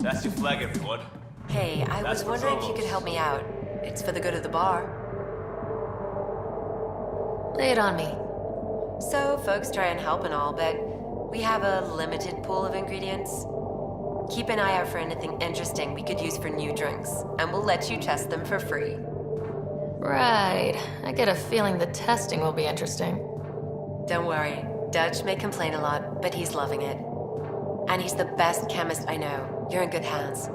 That's your flag, everyone. Hey, I was wondering if you could help me out. It's for the good of the bar. Lay it on me. So, folks try and help and all, but we have a limited pool of ingredients. Keep an eye out for anything interesting we could use for new drinks, and we'll let you test them for free. Right. I get a feeling the testing will be interesting. Don't worry. Dutch may complain a lot, but he's loving it. And he's the best chemist I know. You're in good hands.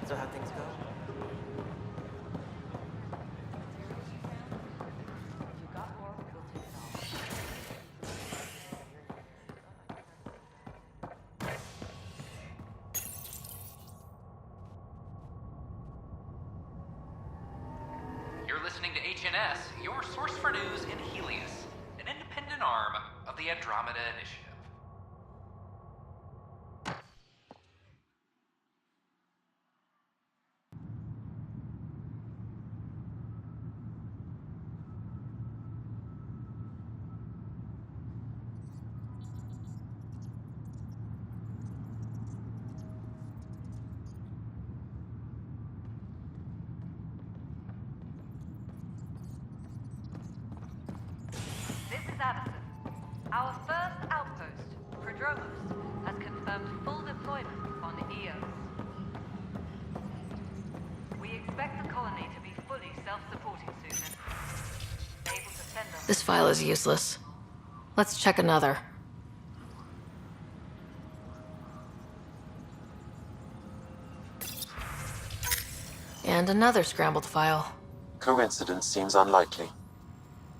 So how things go? You're listening to HNS, your source for news in Helios, an independent arm of the Andromeda Initiative. This is Addison. Our first outpost, Prodromos, has confirmed full deployment on Eos. We expect the colony to be fully self-supporting soon and able to fend on. This file is useless. Let's check another. And another scrambled file. Coincidence seems unlikely.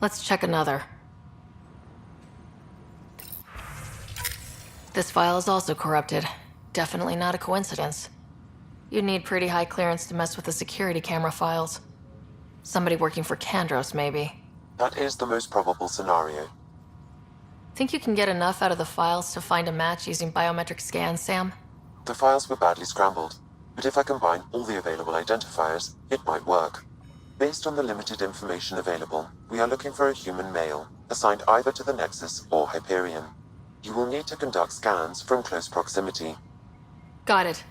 Let's check another. This file is also corrupted. Definitely not a coincidence. You'd need pretty high clearance to mess with the security camera files. Somebody working for Kandros, maybe. That is the most probable scenario. Think you can get enough out of the files to find a match using biometric scans, Sam? The files were badly scrambled, but if I combine all the available identifiers, it might work. Based on the limited information available, we are looking for a human male, assigned either to the Nexus or Hyperion. You will need to conduct scans from close proximity. Got it.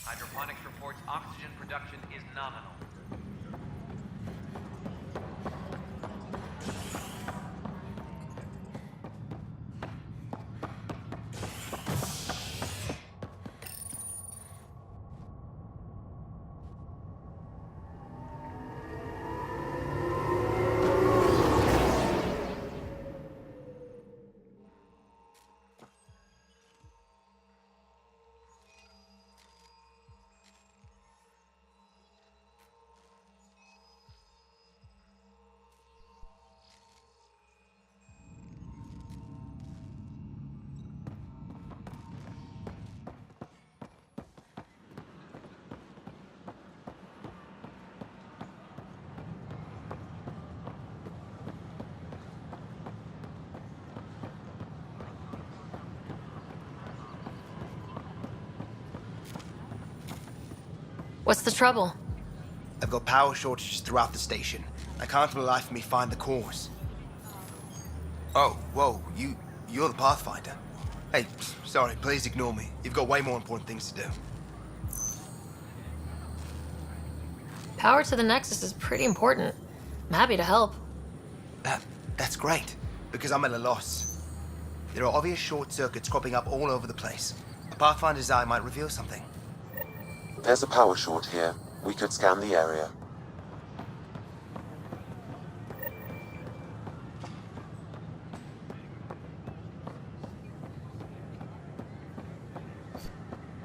Hydroponics reports oxygen production is nominal. What's the trouble? I've got power shortages throughout the station. I can't for the life of me find the cause. Oh, whoa, you're the Pathfinder. Hey, sorry, please ignore me. You've got way more important things to do. Power to the Nexus is pretty important. I'm happy to help. That's great, because I'm at a loss. There are obvious short circuits cropping up all over the place. A Pathfinder's eye might reveal something. There's a power short here. We could scan the area.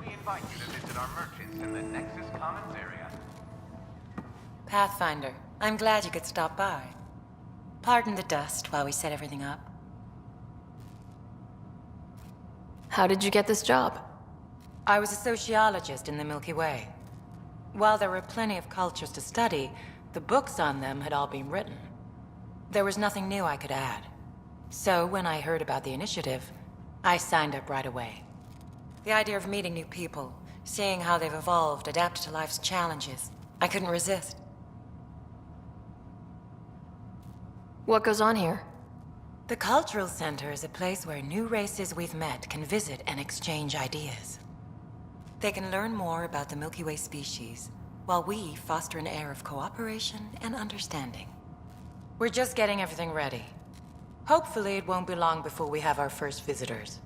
We invite you to visit our merchants in the Nexus Commons area. Pathfinder, I'm glad you could stop by. Pardon the dust while we set everything up. How did you get this job? I was a sociologist in the Milky Way. While there were plenty of cultures to study, the books on them had all been written. There was nothing new I could add. So when I heard about the initiative, I signed up right away. The idea of meeting new people, seeing how they've evolved, adapted to life's challenges, I couldn't resist. What goes on here? The Cultural Center is a place where new races we've met can visit and exchange ideas. They can learn more about the Milky Way species, while we foster an air of cooperation and understanding. We're just getting everything ready. Hopefully it won't be long before we have our first visitors.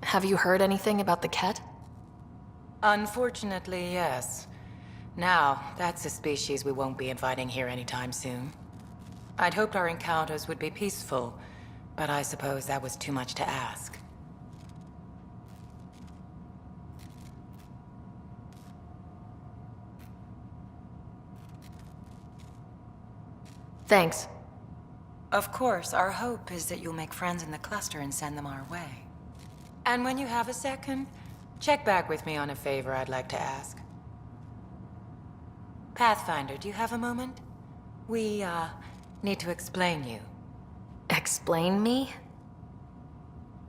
Have you heard anything about the Ket? Unfortunately, yes. Now, that's a species we won't be inviting here anytime soon. I'd hoped our encounters would be peaceful, but I suppose that was too much to ask. Thanks. Of course, our hope is that you'll make friends in the cluster and send them our way. And when you have a second, check back with me on a favor I'd like to ask. Pathfinder, do you have a moment? We, need to explain you. Explain me?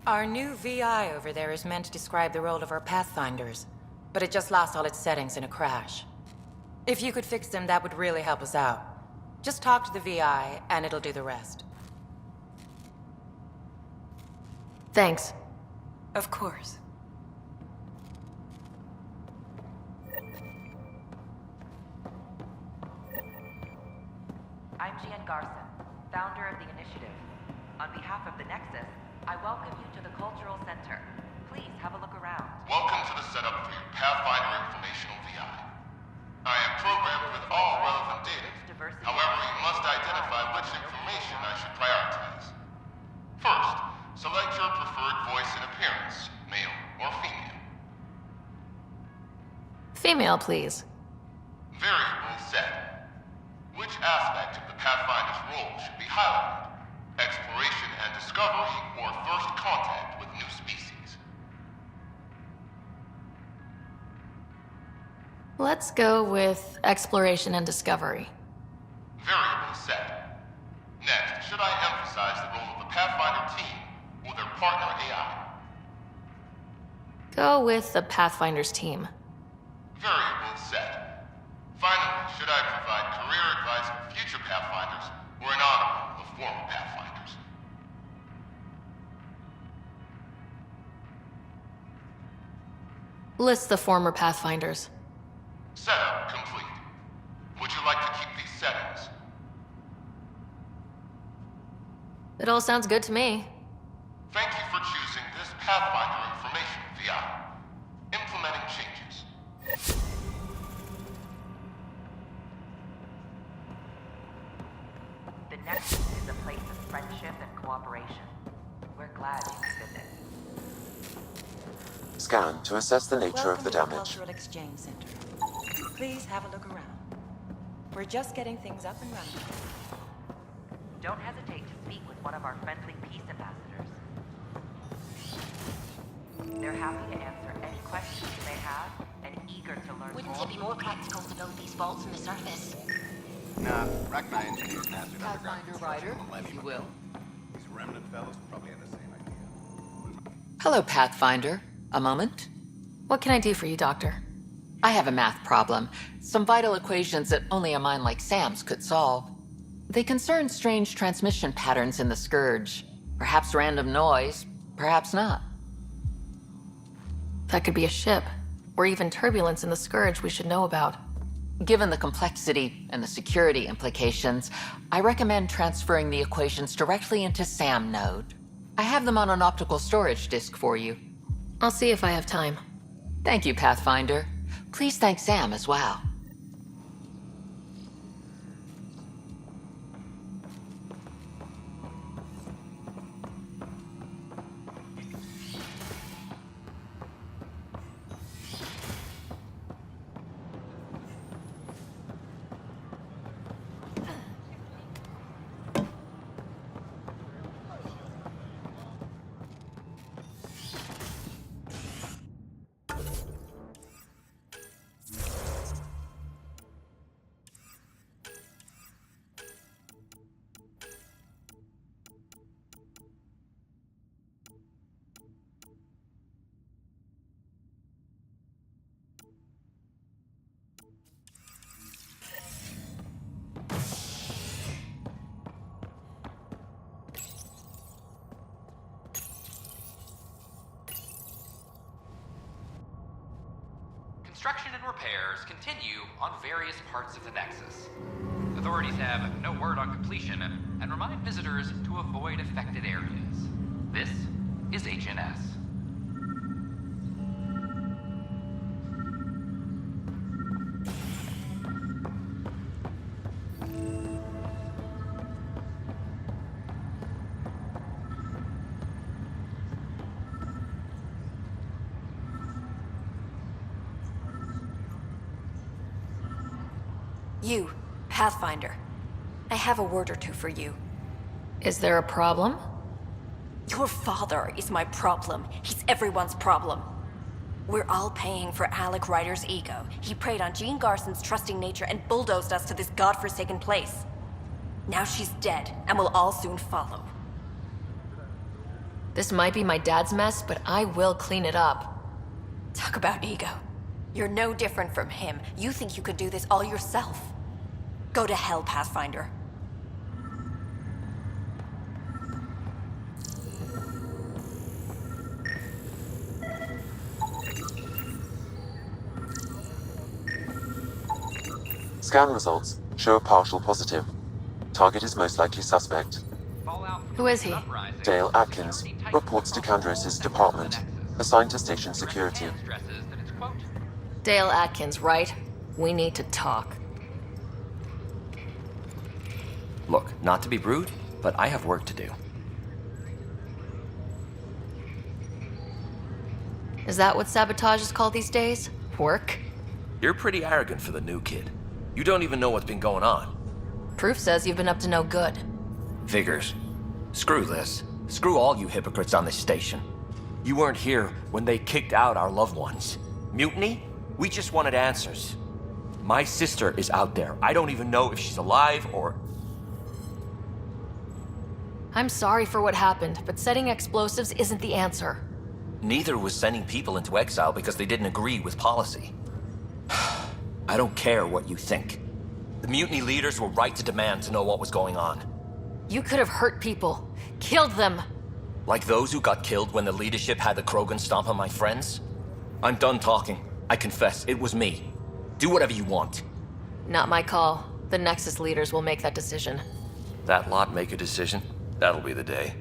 Our new VI over there is meant to describe the role of our Pathfinders, but it just lost all its settings in a crash. If you could fix them, that would really help us out. Just talk to the VI, and it'll do the rest. Thanks. Of course. I'm Gian Garson, founder of the initiative. On behalf of the Nexus, I welcome you to the Cultural Center. Please have a look around. Welcome to the setup for your Pathfinder Informational VI. I am programmed with all relevant data. However, you must identify which information I should prioritize. First, select your preferred voice and appearance, male or female. Female, please. Variable set. Which aspect of the Pathfinder's role should be highlighted? Exploration and discovery, or first contact with new species? Let's go with exploration and discovery. Variable set. Next, should I emphasize the role of the Pathfinder team or their partner AI? Go with the Pathfinder's team. Variable set. Finally, should I provide career advice for future Pathfinders or an honorable of former Pathfinders? List the former Pathfinders. Setup complete. Would you like to keep these settings? It all sounds good to me. Thank you for choosing this Pathfinder Information VI. Implementing changes. The Nexus is a place of friendship and cooperation. We're glad you could visit. Scan to assess the nature of the Welcome to damage. Cultural Exchange Center. Please have a look around. We're just getting things up and running. Don't hesitate to speak with one of our friendly peace ambassadors. They're happy to answer any questions you may have and eager to learn Wouldn't more. it be more practical to build these vaults from the surface? Nah, Rachni engineers mastered underground Pathfinder construction Rider, if millennium you ago. will. These remnant fellows probably had the same idea. Hello, Pathfinder. A moment? What can I do for you, Doctor? I have a math problem. Some vital equations that only a mind like Sam's could solve. They concern strange transmission patterns in the Scourge. Perhaps random noise, perhaps not. That could be a ship, or even turbulence in the Scourge we should know about. Given the complexity and the security implications, I recommend transferring the equations directly into SAM node. I have them on an optical storage disk for you. I'll see if I have time. Thank you, Pathfinder. Please thank Sam as well. construction and repairs continue on various parts of the Nexus. Authorities have no word on completion and remind visitors to avoid affected areas. This is HNS. You, Pathfinder. I have a word or two for you. Is there a problem? Your father is my problem. He's everyone's problem. We're all paying for Alec Ryder's ego. He preyed on Jean Garson's trusting nature and bulldozed us to this godforsaken place. Now she's dead, and we'll all soon follow. This might be my dad's mess, but I will clean it up. Talk about ego. You're no different from him. You think you could do this all yourself. Go to hell, Pathfinder. Scan results show a partial positive. Target is most likely suspect. Who is he? Dale Atkins reports to Kandros' department, assigned to station security. Dale Atkins, right? We need to talk. Look, not to be rude, but I have work to do. Is that what sabotage is called these days? Work? You're pretty arrogant for the new kid. You don't even know what's been going on. Proof says you've been up to no good. Figures. Screw this. Screw all you hypocrites on this station. You weren't here when they kicked out our loved ones. Mutiny? We just wanted answers. My sister is out there. I don't even know if she's alive or... I'm sorry for what happened, but setting explosives isn't the answer. Neither was sending people into exile because they didn't agree with policy. I don't care what you think. The mutiny leaders were right to demand to know what was going on. You could have hurt people. Killed them. Like those who got killed when the leadership had the Krogan stomp on my friends? I'm done talking. I confess, it was me. Do whatever you want. Not my call. The Nexus leaders will make that decision. That lot make a decision? That'll be the day.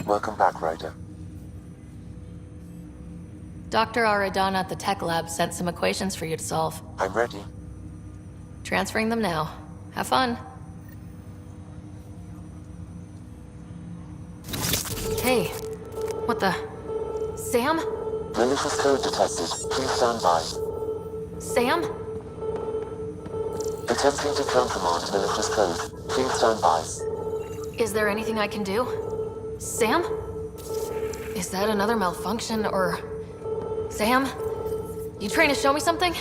Welcome back, Ryder. Dr. Aradana at the tech lab sent some equations for you to solve. I'm ready. Transferring them now. Have fun. Hey, what the... Sam? Malicious code detected. Please stand by. Sam? Attempting to countermand malicious code. Please stand by. Is there anything I can do? Sam? Is that another malfunction, or... Sam? You trying to show me something?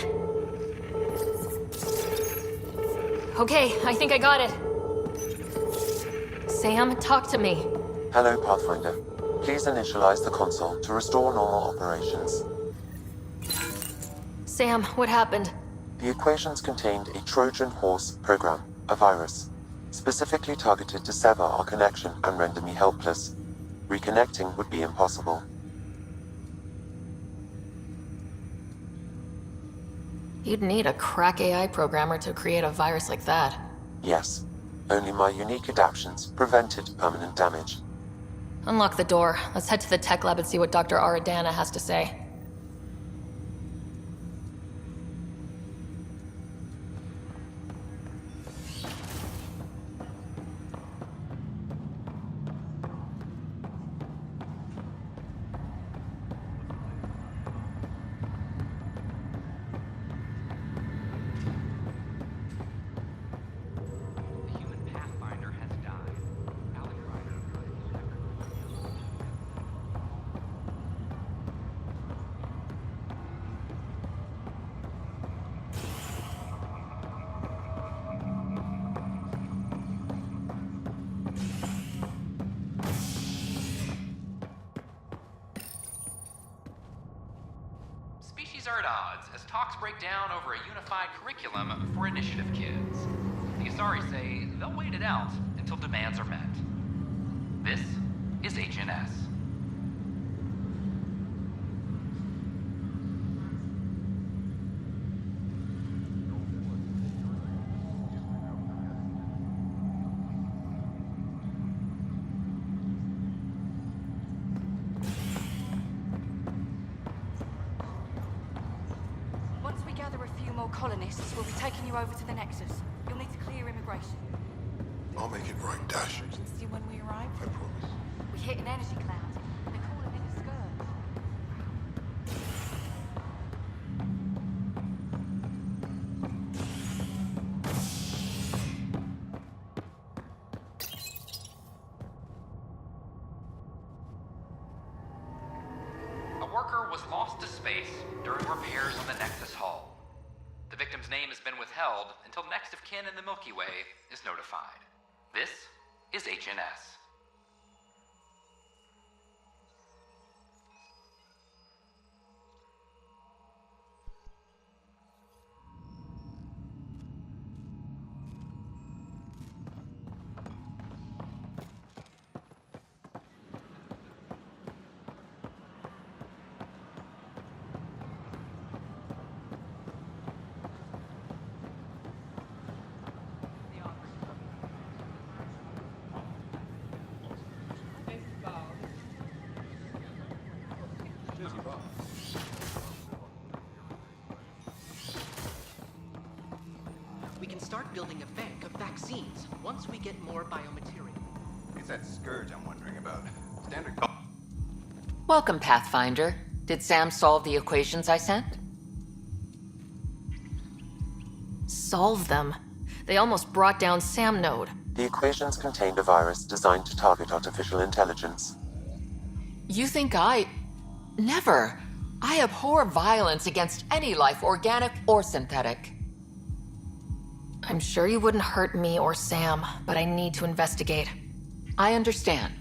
Okay, I think I got it. Sam, talk to me. Hello, Pathfinder. Please initialize the console to restore normal operations. Sam, what happened? The equations contained a Trojan horse program, a virus, specifically targeted to sever our connection and render me helpless. Reconnecting would be impossible. You'd need a crack AI programmer to create a virus like that. Yes. Only my unique adaptions prevented permanent damage. Unlock the door. Let's head to the tech lab and see what Dr. Aradana has to say. absurd odds as talks break down over a unified curriculum for initiative kids. The Asari say they'll wait it out until demands are met. This is HNS. Once we gather a few more colonists, we'll be taking you over to the Nexus. You'll need to clear immigration. I'll make it right, Dash. Emergency when we arrive. I promise. We hit an energy cloud. They're calling it a scourge. A worker was lost to space during repairs on the Nexus hull. The victim's name has been withheld until next of kin in the Milky Way is notified. This is HNS. We can start building a bank of vaccines once we get more biomaterial. It's that scourge I'm wondering about. Standard. Welcome, Pathfinder. Did Sam solve the equations I sent? Solve them? They almost brought down Sam Node. The equations contained a virus designed to target artificial intelligence. You think I... Never. I abhor violence against any life, organic or synthetic. I'm sure you wouldn't hurt me or Sam, but I need to investigate. I understand.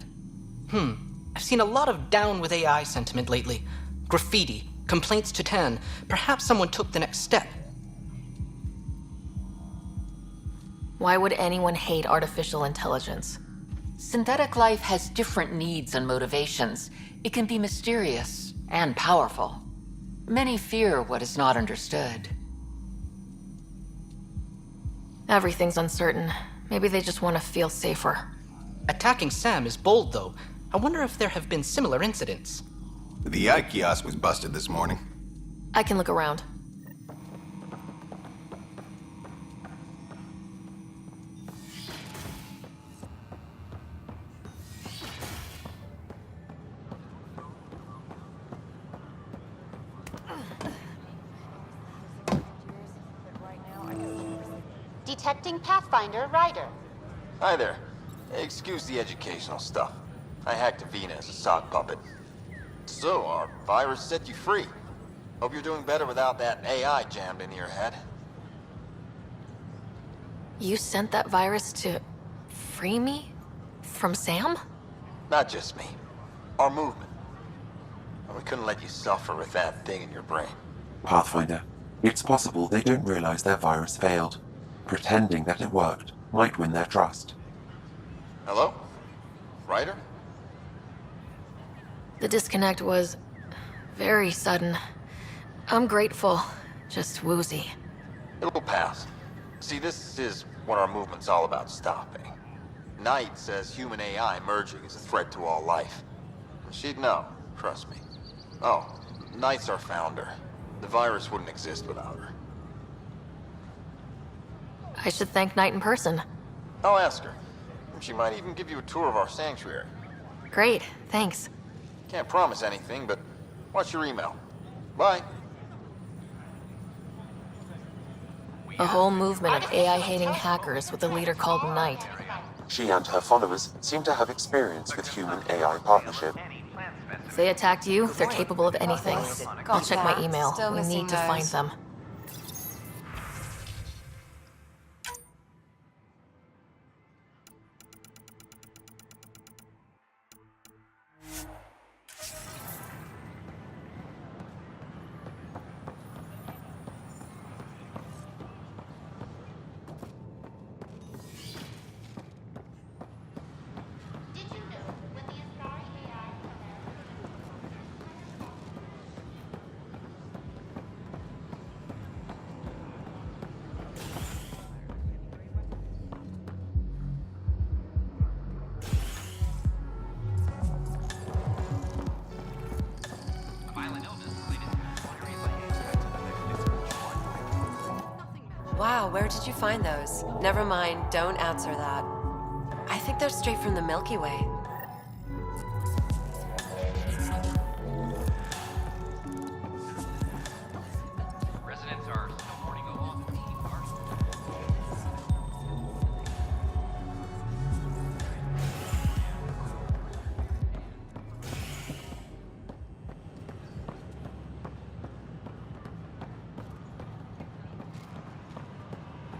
I've seen a lot of down with AI sentiment lately. Graffiti, complaints to 10. Perhaps someone took the next step. Why would anyone hate artificial intelligence? Synthetic life has different needs and motivations. It can be mysterious and powerful. Many fear what is not understood. Everything's uncertain. Maybe they just want to feel safer. Attacking Sam is bold, though. I wonder if there have been similar incidents. The AI kiosk was busted this morning. I can look around. Detecting Pathfinder Ryder. Hi there. Excuse the educational stuff. I hacked Avina as a sock puppet. So, our virus set you free. Hope you're doing better without that AI jammed into your head. You sent that virus to free me? From Sam? Not just me. Our movement. We couldn't let you suffer with that thing in your brain. Pathfinder, it's possible they don't realize their virus failed. Pretending that it worked might win their trust. Hello? Ryder? The disconnect was very sudden. I'm grateful, just woozy. It'll pass. See, this is what our movement's all about stopping. Knight says human AI merging is a threat to all life. She'd know, trust me. Oh, Knight's our founder. The virus wouldn't exist without her. I should thank Knight in person. I'll ask her. She might even give you a tour of our sanctuary. Great, thanks. Can't promise anything, but watch your email. Bye. A whole movement of AI-hating hackers with a leader called Knight. She and her followers seem to have experience with human-AI partnership. If they attacked you, they're capable of anything. I'll check my email. Still We missing need to find those. them. Wow, where did you find those? Never mind, don't answer that. I think they're straight from the Milky Way. Residents are snowboarding along the Gene Garson.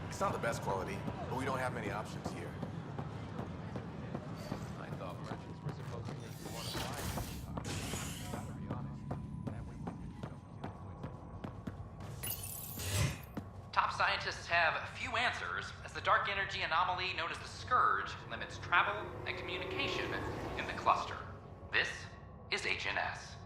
It's not the best quality, but we don't have many options here. I thought merchants were supposed to make you want to buy it. Gotta be honest. That way you can Top scientists have few answers as the dark energy anomaly known as the Scourge limits travel and communication in the cluster. This is HNS.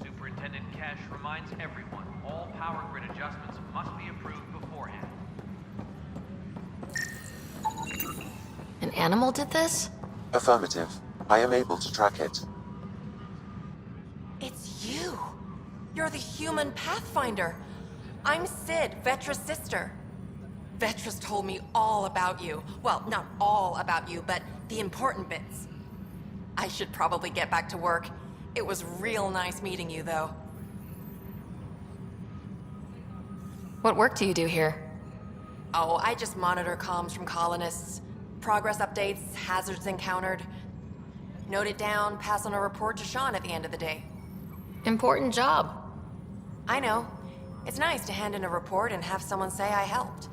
Superintendent Cash reminds everyone all power grid adjustments must be approved beforehand. An animal did this? Affirmative. I am able to track it. It's you! You're the human Pathfinder! I'm Sid, Vetra's sister. Vetra's told me all about you. Well, not all about you, but the important bits. I should probably get back to work. It was real nice meeting you, though. What work do you do here? Oh, I just monitor comms from colonists. Progress updates, hazards encountered. Note it down, pass on a report to Sean at the end of the day. Important job. I know. It's nice to hand in a report and have someone say I helped.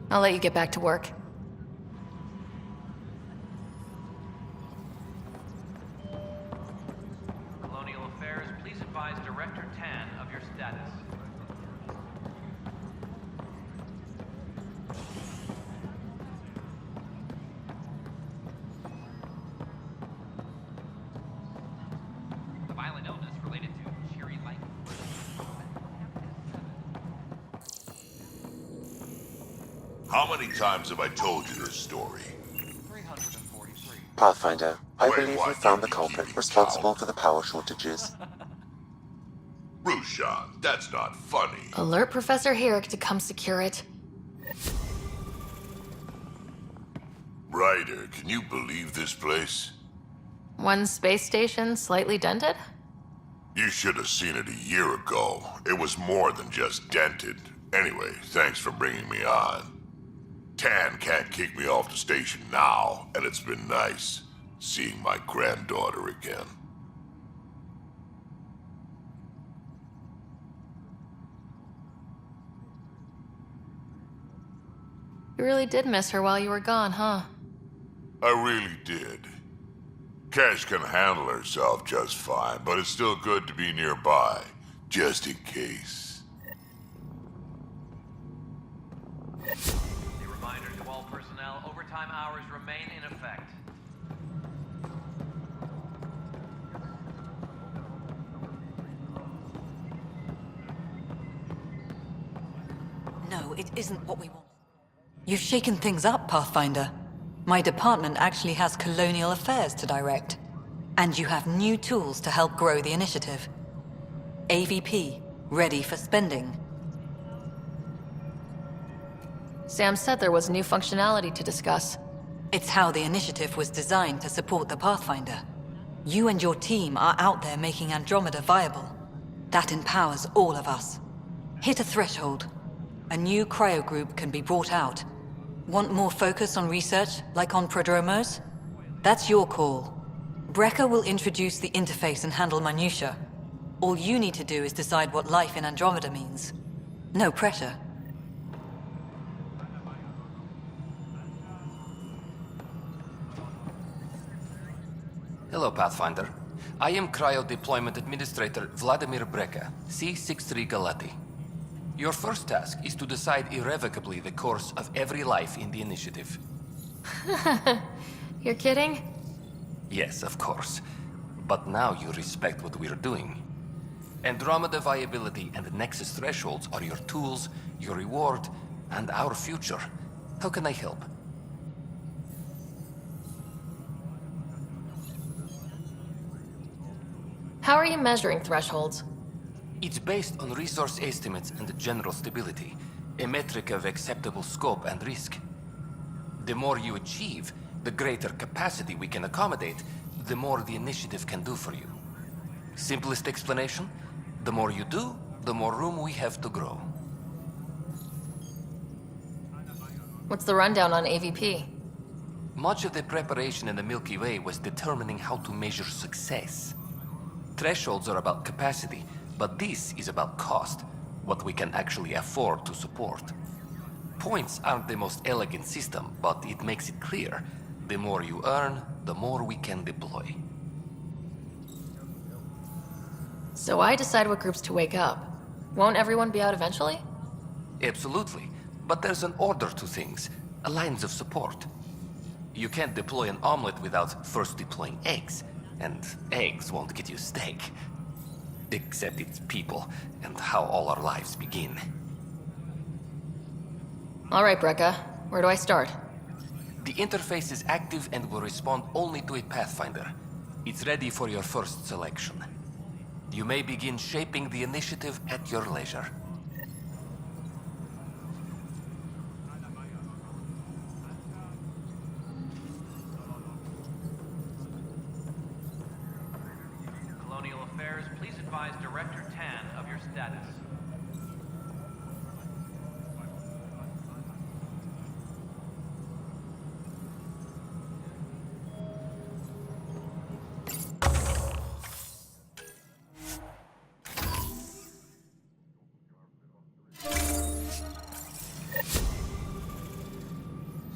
I'll let you get back to work. Colonial Affairs, please advise Director Tan of your status. A violent illness related to cheery light. How many times have I told you this story? 343. Pathfinder, I Wait, believe what? we found the You culprit keep responsible for the power shortages. Rushan, that's not funny. Alert Professor Herrick to come secure it. Ryder, can you believe this place? One space station slightly dented? You should have seen it a year ago. It was more than just dented. Anyway, thanks for bringing me on. Tan can't kick me off the station now, and it's been nice seeing my granddaughter again. You really did miss her while you were gone, huh? I really did. Cash can handle herself just fine, but it's still good to be nearby, just in case. A reminder to all personnel, overtime hours remain in effect. No, it isn't what we want. You've shaken things up, Pathfinder. My department actually has colonial affairs to direct. And you have new tools to help grow the initiative. AVP, ready for spending. Sam said there was new functionality to discuss. It's how the initiative was designed to support the Pathfinder. You and your team are out there making Andromeda viable. That empowers all of us. Hit a threshold. A new cryo group can be brought out. Want more focus on research, like on Prodromos? That's your call. Brecker will introduce the interface and handle minutiae. All you need to do is decide what life in Andromeda means. No pressure. Hello, Pathfinder. I am Cryo Deployment Administrator Vladimir Breca, C-63 Galati. Your first task is to decide irrevocably the course of every life in the initiative. You're kidding? Yes, of course. But now you respect what we're doing. Andromeda viability and Nexus thresholds are your tools, your reward, and our future. How can I help? How are you measuring thresholds? It's based on resource estimates and general stability, a metric of acceptable scope and risk. The more you achieve, the greater capacity we can accommodate, the more the initiative can do for you. Simplest explanation? The more you do, the more room we have to grow. What's the rundown on AVP? Much of the preparation in the Milky Way was determining how to measure success. Thresholds are about capacity, but this is about cost, what we can actually afford to support. Points aren't the most elegant system, but it makes it clear. The more you earn, the more we can deploy. So I decide what groups to wake up. Won't everyone be out eventually? Absolutely. But there's an order to things, a lines of support. You can't deploy an omelet without first deploying eggs, and eggs won't get you steak. Except it's people, and how all our lives begin. All right, Brekka. Where do I start? The interface is active and will respond only to a Pathfinder. It's ready for your first selection. You may begin shaping the initiative at your leisure. Colonial Affairs, please advise Director Tan of your status.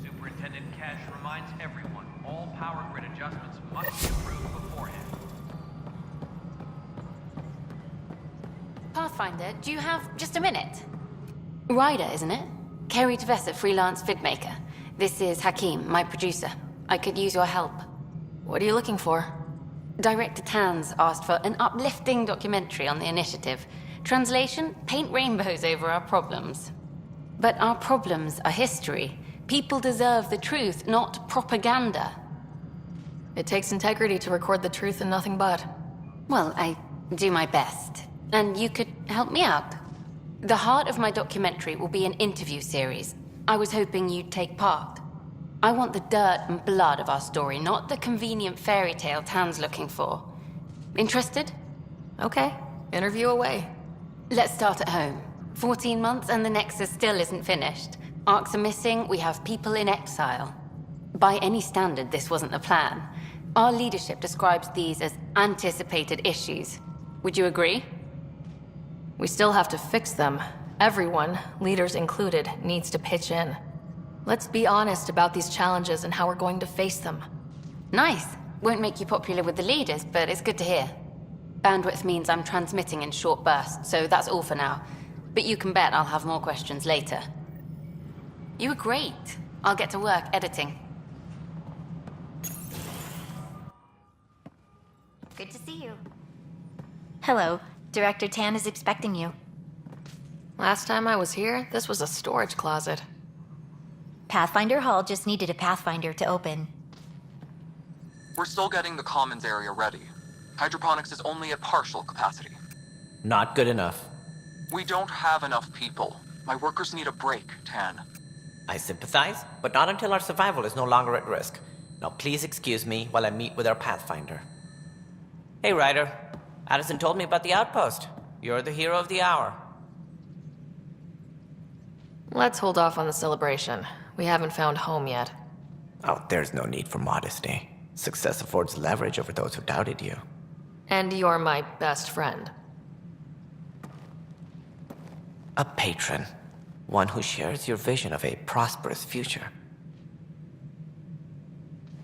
Superintendent Cash reminds everyone, all power grid adjustments must be approved beforehand. Pathfinder, do you have just a minute? Ryder, isn't it? Kerry Tavessa, freelance vidmaker. This is Hakim, my producer. I could use your help. What are you looking for? Director Tan's asked for an uplifting documentary on the initiative. Translation, paint rainbows over our problems. But our problems are history. People deserve the truth, not propaganda. It takes integrity to record the truth and nothing but. Well, I do my best. And you could help me out. The heart of my documentary will be an interview series. I was hoping you'd take part. I want the dirt and blood of our story, not the convenient fairy tale Tan's looking for. Interested? Okay, interview away. Let's start at home. 14 months and the Nexus still isn't finished. Arcs are missing, we have people in exile. By any standard, this wasn't the plan. Our leadership describes these as anticipated issues. Would you agree? We still have to fix them. Everyone, leaders included, needs to pitch in. Let's be honest about these challenges and how we're going to face them. Nice. Won't make you popular with the leaders, but it's good to hear. Bandwidth means I'm transmitting in short bursts, so that's all for now. But you can bet I'll have more questions later. You were great. I'll get to work editing. Good to see you. Hello. Director Tan is expecting you. Last time I was here, this was a storage closet. Pathfinder Hall just needed a Pathfinder to open. We're still getting the commons area ready. Hydroponics is only at partial capacity. Not good enough. We don't have enough people. My workers need a break, Tan. I sympathize, but not until our survival is no longer at risk. Now please excuse me while I meet with our Pathfinder. Hey, Ryder. Addison told me about the outpost. You're the hero of the hour. Let's hold off on the celebration. We haven't found home yet. Oh, there's no need for modesty. Success affords leverage over those who doubted you. And you're my best friend. A patron. One who shares your vision of a prosperous future.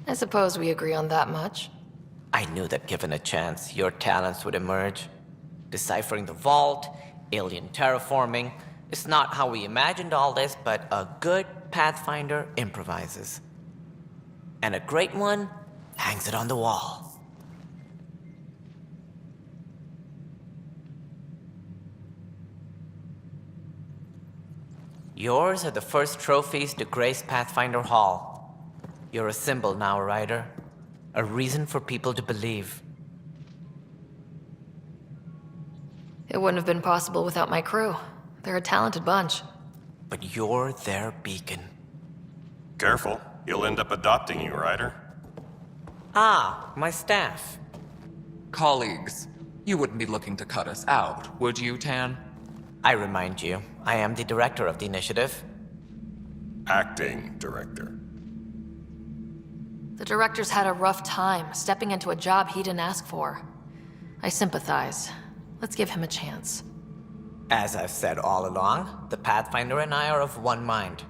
I suppose we agree on that much. I knew that given a chance, your talents would emerge. Deciphering the vault, alien terraforming, It's not how we imagined all this, but a good Pathfinder improvises. And a great one hangs it on the wall. Yours are the first trophies to grace Pathfinder Hall. You're a symbol now, Ryder. A reason for people to believe. It wouldn't have been possible without my crew. They're a talented bunch. But you're their beacon. Careful. You'll end up adopting you, Ryder. Ah, my staff. Colleagues, you wouldn't be looking to cut us out, would you, Tan? I remind you, I am the director of the initiative. Acting director. The director's had a rough time stepping into a job he didn't ask for. I sympathize. Let's give him a chance. As I've said all along, the Pathfinder and I are of one mind.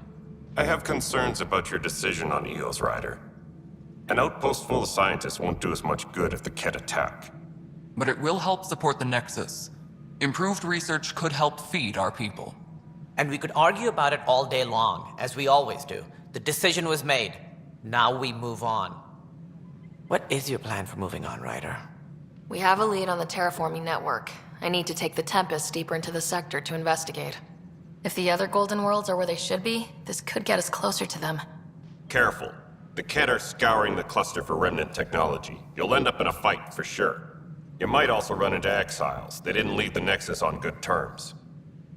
I have concerns about your decision on Eos, Ryder. An outpost full of scientists won't do us much good if the Kett attack. But it will help support the Nexus. Improved research could help feed our people. And we could argue about it all day long, as we always do. The decision was made. Now we move on. What is your plan for moving on, Ryder? We have a lead on the terraforming network. I need to take the Tempest deeper into the sector to investigate. If the other Golden Worlds are where they should be, this could get us closer to them. Careful. The Kett are scouring the cluster for remnant technology. You'll end up in a fight, for sure. You might also run into exiles. They didn't leave the Nexus on good terms.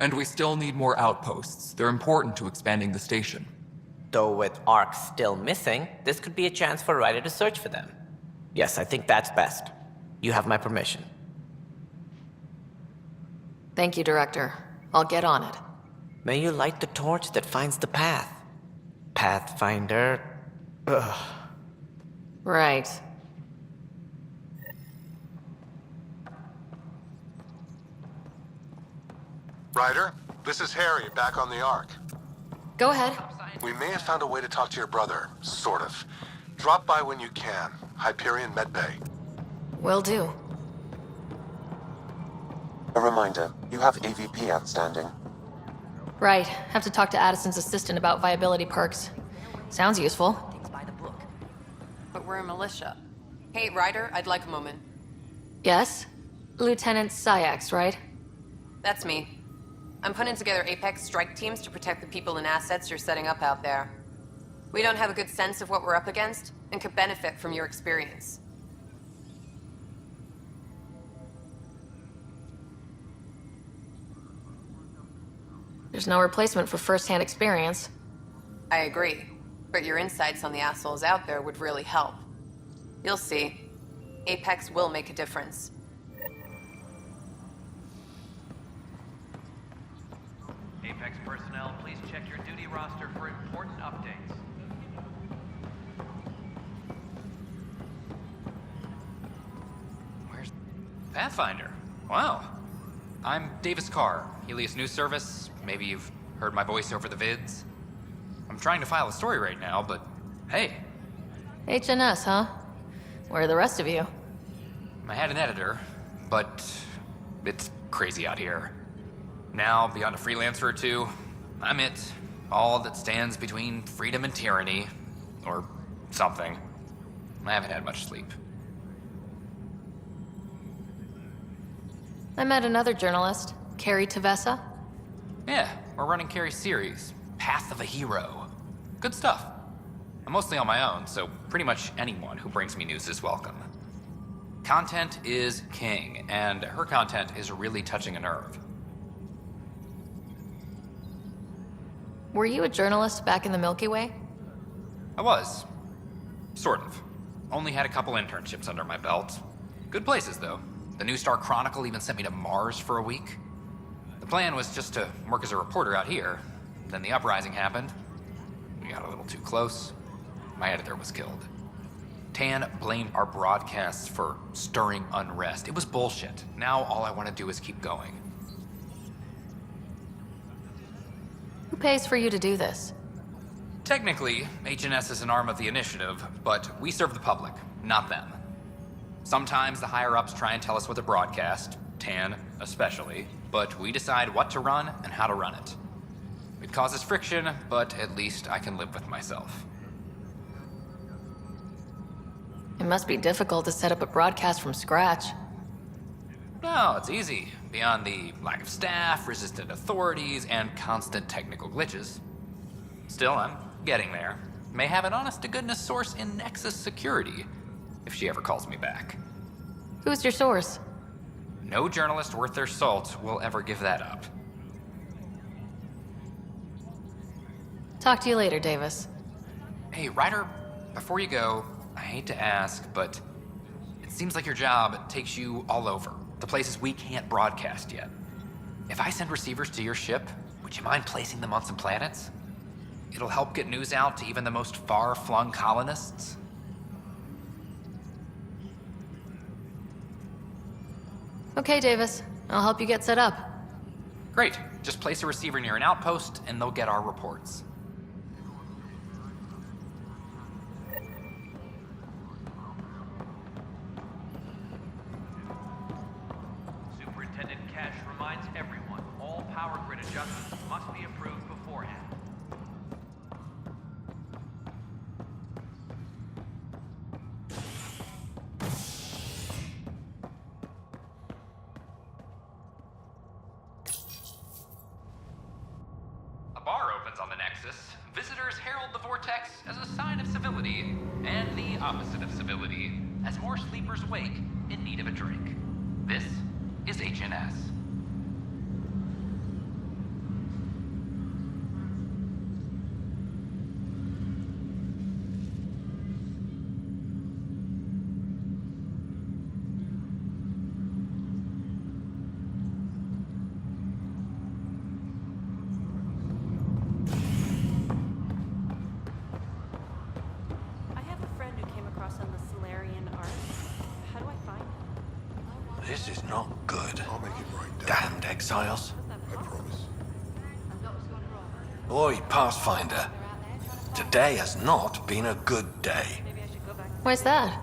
And we still need more outposts. They're important to expanding the station. Though with Ark still missing, this could be a chance for Ryder to search for them. Yes, I think that's best. You have my permission. Thank you, Director. I'll get on it. May you light the torch that finds the path. Pathfinder... Ugh. Right. Ryder, this is Harry, back on the Ark. Go ahead. We may have found a way to talk to your brother, sort of. Drop by when you can. Hyperion Medbay. Will do. A reminder, you have AVP outstanding. Right. Have to talk to Addison's assistant about viability perks. Sounds useful. But we're a militia. Hey, Ryder, I'd like a moment. Yes? Lieutenant Syax, right? That's me. I'm putting together Apex strike teams to protect the people and assets you're setting up out there. We don't have a good sense of what we're up against, and could benefit from your experience. There's no replacement for first-hand experience. I agree, but your insights on the assholes out there would really help. You'll see. Apex will make a difference. Apex personnel, please check your duty roster for important updates. Where's Pathfinder? Wow. I'm Davis Carr, Helios News Service. Maybe you've heard my voice over the vids. I'm trying to file a story right now, but hey. HNS, huh? Where are the rest of you? I had an editor, but it's crazy out here. Now, beyond a freelancer or two, I'm it. All that stands between freedom and tyranny. Or something. I haven't had much sleep. I met another journalist, Carrie Tavessa. Yeah, we're running Carrie's series, Path of a Hero. Good stuff. I'm mostly on my own, so pretty much anyone who brings me news is welcome. Content is king, and her content is really touching a nerve. Were you a journalist back in the Milky Way? I was. Sort of. Only had a couple internships under my belt. Good places, though. The New Star Chronicle even sent me to Mars for a week. The plan was just to work as a reporter out here. Then the uprising happened. We got a little too close. My editor was killed. Tan blamed our broadcasts for stirring unrest. It was bullshit. Now all I want to do is keep going. Who pays for you to do this? Technically, HNS is an arm of the initiative, but we serve the public, not them. Sometimes the higher-ups try and tell us what to broadcast, Tan especially. but we decide what to run and how to run it. It causes friction, but at least I can live with myself. It must be difficult to set up a broadcast from scratch. No, it's easy, beyond the lack of staff, resistant authorities, and constant technical glitches. Still, I'm getting there. May have an honest-to-goodness source in Nexus security, if she ever calls me back. Who's your source? No journalist worth their salt will ever give that up. Talk to you later, Davis. Hey, Ryder, before you go, I hate to ask, but it seems like your job takes you all over, the places we can't broadcast yet. If I send receivers to your ship, would you mind placing them on some planets? It'll help get news out to even the most far-flung colonists. Okay, Davis. I'll help you get set up. Great. Just place a receiver near an outpost, and they'll get our reports. Superintendent Cash reminds everyone, all power grid adjustments must be approved beforehand. A bar opens on the Nexus. Visitors herald the vortex as a sign of civility, and the opposite of civility, as more sleepers wake in need of a drink. This is HNS. I have a friend who came across on the Solarian art. How do I find him? This is not good. I'll make it right down. Damned exiles. I promise. Boy, Pathfinder. Today has not been a good day. Why's that?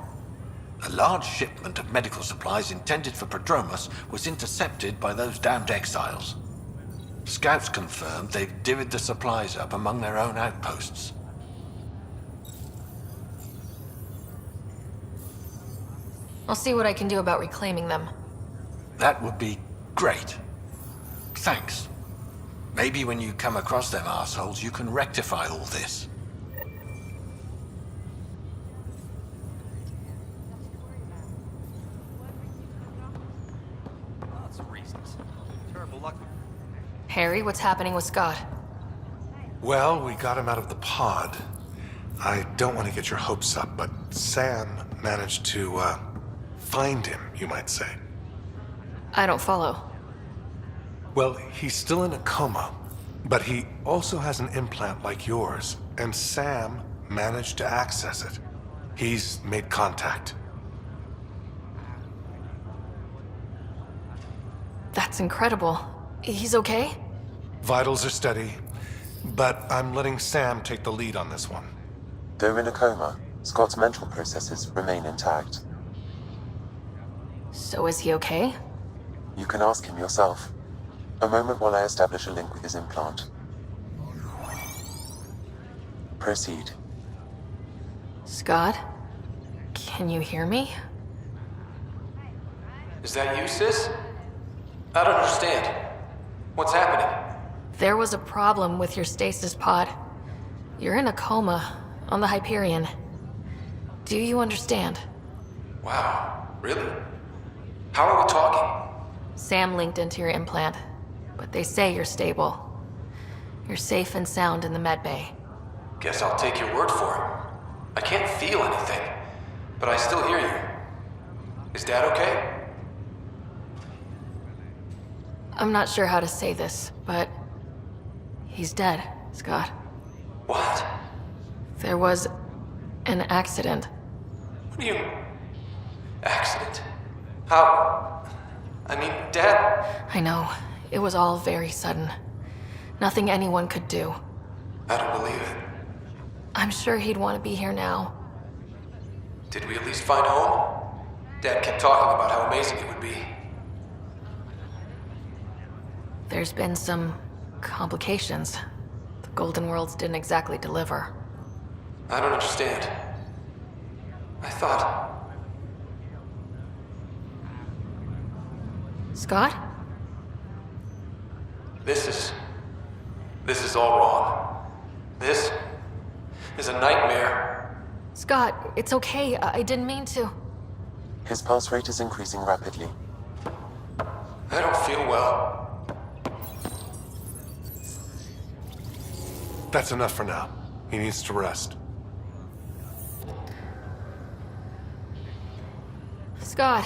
A large shipment of medical supplies intended for Prodromus was intercepted by those damned exiles. Scouts confirmed they've divvied the supplies up among their own outposts. I'll see what I can do about reclaiming them. That would be great. Thanks. Maybe when you come across them assholes, you can rectify all this. Lots of reasons. Terrible luck. Harry, what's happening with Scott? Well, we got him out of the pod. I don't want to get your hopes up, but Sam managed to, find him, you might say. I don't follow. Well, he's still in a coma, but he also has an implant like yours, and Sam managed to access it. He's made contact. That's incredible. He's okay? Vitals are steady, but I'm letting Sam take the lead on this one. Though in a coma, Scott's mental processes remain intact. So is he okay? You can ask him yourself. A moment while I establish a link with his implant. Proceed. Scott? Can you hear me? Is that you, sis? I don't understand. What's happening? There was a problem with your stasis pod. You're in a coma on the Hyperion. Do you understand? Wow, really? How are we talking? Sam linked into your implant, but they say you're stable. You're safe and sound in the medbay. Guess I'll take your word for it. I can't feel anything, but I still hear you. Is Dad okay? I'm not sure how to say this, but he's dead, Scott. What? There was an accident. What do you... Accident? How... I mean, Dad... I know. It was all very sudden. Nothing anyone could do. I don't believe it. I'm sure he'd want to be here now. Did we at least find home? Dad kept talking about how amazing it would be. There's been some complications. The Golden Worlds didn't exactly deliver. I don't understand. I thought... Scott? This is all wrong. This is a nightmare. Scott, it's okay. I didn't mean to. His pulse rate is increasing rapidly. I don't feel well. That's enough for now. He needs to rest. Scott.